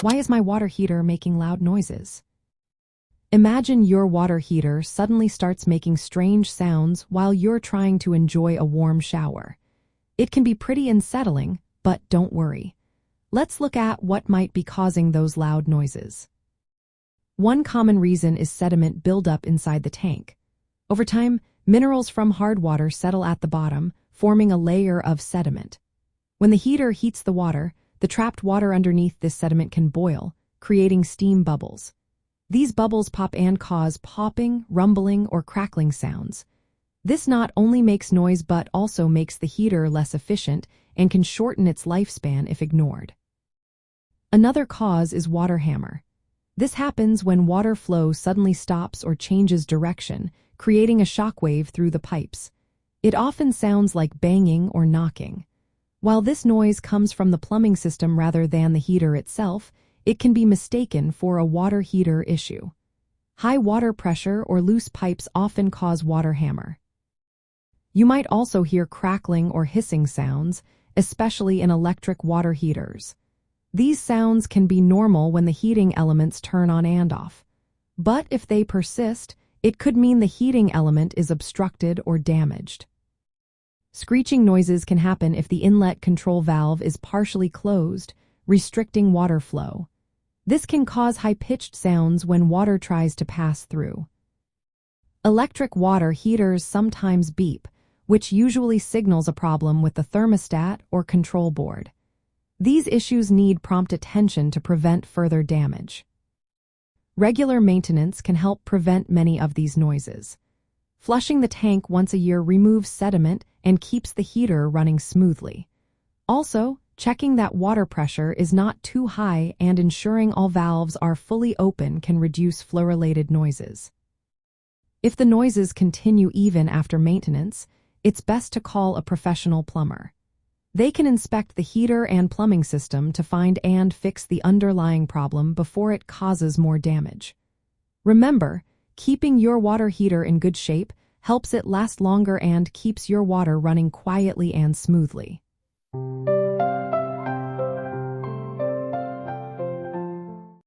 Why is my water heater making loud noises? Imagine your water heater suddenly starts making strange sounds while you're trying to enjoy a warm shower. It can be pretty unsettling, but don't worry. Let's look at what might be causing those loud noises. One common reason is sediment buildup inside the tank. Over time, minerals from hard water settle at the bottom, forming a layer of sediment. When the heater heats the water, the trapped water underneath this sediment can boil, creating steam bubbles. These bubbles pop and cause popping, rumbling, or crackling sounds. This not only makes noise but also makes the heater less efficient and can shorten its lifespan if ignored. Another cause is water hammer. This happens when water flow suddenly stops or changes direction, creating a shockwave through the pipes. It often sounds like banging or knocking. While this noise comes from the plumbing system rather than the heater itself, it can be mistaken for a water heater issue. High water pressure or loose pipes often cause water hammer. You might also hear crackling or hissing sounds, especially in electric water heaters. These sounds can be normal when the heating elements turn on and off. But if they persist, it could mean the heating element is obstructed or damaged. Screeching noises can happen if the inlet control valve is partially closed, restricting water flow. This can cause high-pitched sounds when water tries to pass through. Electric water heaters sometimes beep, which usually signals a problem with the thermostat or control board. These issues need prompt attention to prevent further damage. Regular maintenance can help prevent many of these noises. Flushing the tank once a year removes sediment and keeps the heater running smoothly. Also, checking that water pressure is not too high and ensuring all valves are fully open can reduce flow-related noises. If the noises continue even after maintenance, it's best to call a professional plumber. They can inspect the heater and plumbing system to find and fix the underlying problem before it causes more damage. Remember, keeping your water heater in good shape helps it last longer and keeps your water running quietly and smoothly.